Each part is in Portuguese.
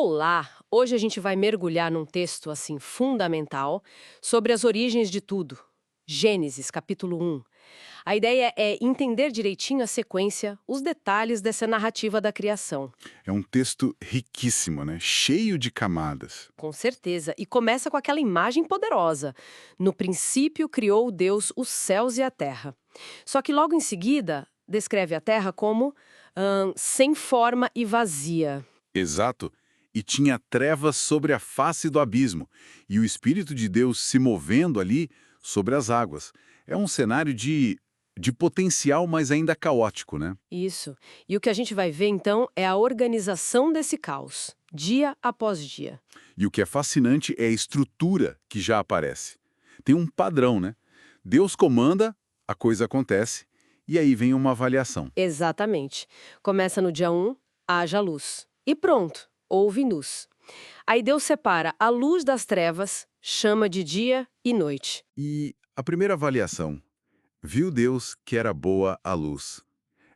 Olá! Hoje a gente vai mergulhar num texto assim fundamental sobre as origens de tudo. Gênesis, capítulo 1. A ideia é entender direitinho a sequência, os detalhes dessa narrativa da criação. É um texto riquíssimo, né? Cheio de camadas. Com certeza. E começa com aquela imagem poderosa. No princípio criou Deus os céus e a terra. Só que logo em seguida descreve a terra como sem forma e vazia. Exato. E tinha trevas sobre a face do abismo, e o Espírito de Deus se movendo ali sobre as águas. É um cenário de potencial, mas ainda caótico, né? Isso. E o que a gente vai ver então é a organização desse caos, dia após dia. E o que é fascinante é a estrutura que já aparece. Tem um padrão, né? Deus comanda, a coisa acontece, e aí vem uma avaliação. Exatamente. Começa no dia 1, haja luz. E pronto, houve luz. Aí Deus separa a luz das trevas, chama de dia e noite. E a primeira avaliação: viu Deus que era boa a luz.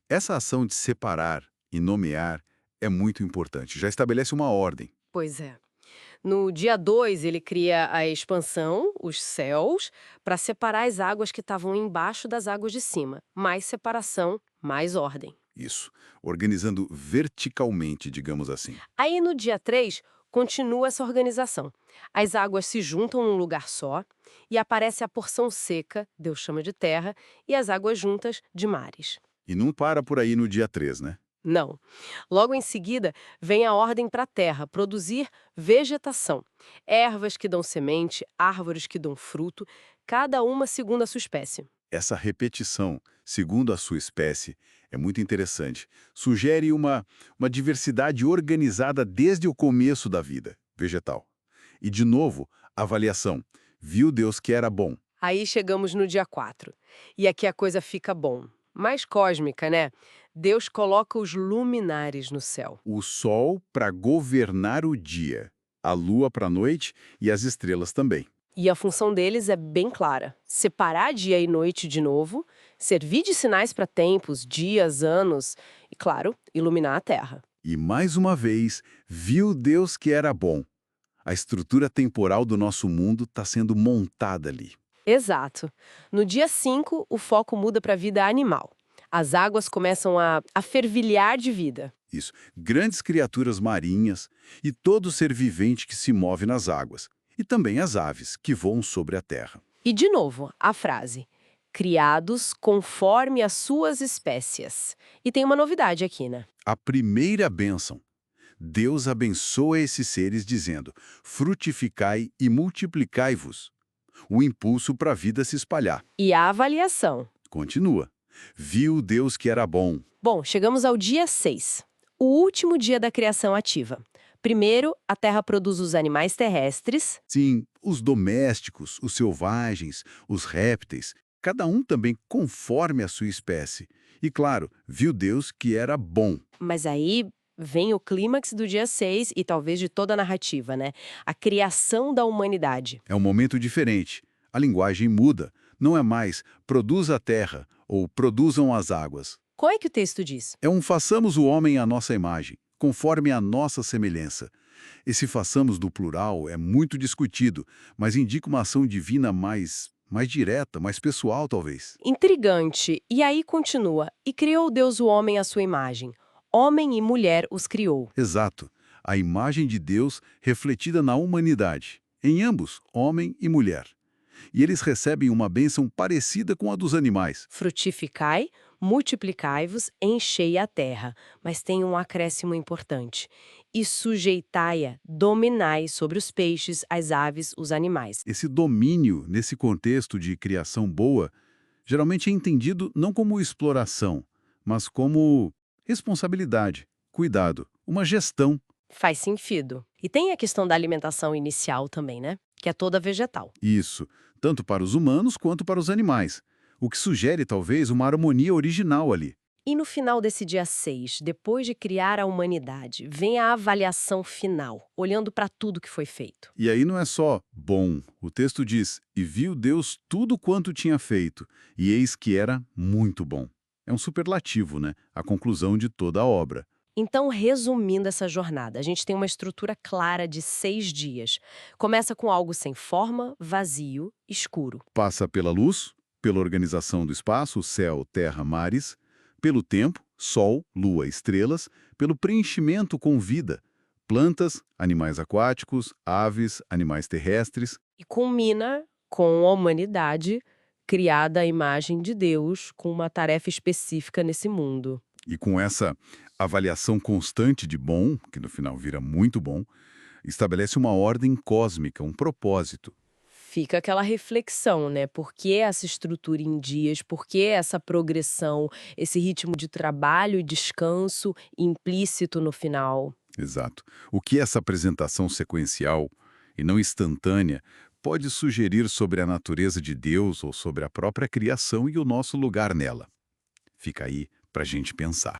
Essa ação de separar e nomear é muito importante, já estabelece uma ordem. Pois é. No dia 2, ele cria a expansão, os céus, para separar as águas que estavam embaixo das águas de cima. Mais separação, mais ordem. Isso, organizando verticalmente, digamos assim. Aí no dia 3 continua essa organização. As águas se juntam num lugar só e aparece a porção seca, Deus chama de terra, e as águas juntas de mares. E não para por aí no dia 3, né? Não. Logo em seguida, vem a ordem para a terra produzir vegetação. Ervas que dão semente, árvores que dão fruto, cada uma segundo a sua espécie. Essa repetição, segundo a sua espécie, é muito interessante. Sugere uma diversidade organizada desde o começo da vida vegetal. E, de novo, avaliação. Viu Deus que era bom. Aí chegamos no dia 4. E aqui a coisa fica bom. Mais cósmica, né? Deus coloca os luminares no céu. O sol para governar o dia, a lua para a noite e as estrelas também. E a função deles é bem clara: separar dia e noite de novo, servir de sinais para tempos, dias, anos e, claro, iluminar a terra. E mais uma vez, viu Deus que era bom. A estrutura temporal do nosso mundo está sendo montada ali. Exato. No dia 5, o foco muda para a vida animal. As águas começam a fervilhar de vida. Isso, grandes criaturas marinhas e todo ser vivente que se move nas águas. E também as aves que voam sobre a terra. E, de novo, a frase: criados conforme as suas espécies. E tem uma novidade aqui, né? A primeira bênção. Deus abençoa esses seres dizendo: frutificai e multiplicai-vos. O impulso para a vida se espalhar. E a avaliação. Continua. Viu Deus que era bom. Bom, chegamos ao dia 6, o último dia da criação ativa. Primeiro, a terra produz os animais terrestres. Sim, os domésticos, os selvagens, os répteis, cada um também conforme a sua espécie. E claro, viu Deus que era bom. Mas aí vem o clímax do dia 6 e talvez de toda a narrativa, né? A criação da humanidade. É um momento diferente. A linguagem muda. Não é mais produz a terra ou produzam as águas. Qual é que o texto diz? É um façamos o homem à nossa imagem, conforme a nossa semelhança. Esse façamos do plural é muito discutido, mas indica uma ação divina mais direta, mais pessoal, talvez. Intrigante. E aí continua: e criou Deus o homem à sua imagem. Homem e mulher os criou. Exato. A imagem de Deus refletida na humanidade, em ambos, homem e mulher. E eles recebem uma bênção parecida com a dos animais. Frutificai, multiplicai-vos, enchei a terra. Mas tem um acréscimo importante. E sujeitai-a, dominai sobre os peixes, as aves, os animais. Esse domínio, nesse contexto de criação boa, geralmente é entendido não como exploração, mas como responsabilidade, cuidado, uma gestão. Faz sentido. E tem a questão da alimentação inicial também, né? Que é toda vegetal. Isso, tanto para os humanos quanto para os animais, o que sugere talvez uma harmonia original ali. E no final desse dia 6, depois de criar a humanidade, vem a avaliação final, olhando para tudo que foi feito. E aí não é só bom, o texto diz, e viu Deus tudo quanto tinha feito, e eis que era muito bom. É um superlativo, né? A conclusão de toda a obra. Então, resumindo essa jornada, a gente tem uma estrutura clara de 6 dias. Começa com algo sem forma, vazio, escuro. Passa pela luz, pela organização do espaço, céu, terra, mares, pelo tempo, sol, lua, estrelas, pelo preenchimento com vida, plantas, animais aquáticos, aves, animais terrestres. E culmina com a humanidade criada à imagem de Deus, com uma tarefa específica nesse mundo. E com essa avaliação constante de bom, que no final vira muito bom, estabelece uma ordem cósmica, um propósito. Fica aquela reflexão, né? Por que essa estrutura em dias? Por que essa progressão, esse ritmo de trabalho e descanso implícito no final? Exato. O que essa apresentação sequencial e não instantânea pode sugerir sobre a natureza de Deus ou sobre a própria criação e o nosso lugar nela? Fica aí para a gente pensar.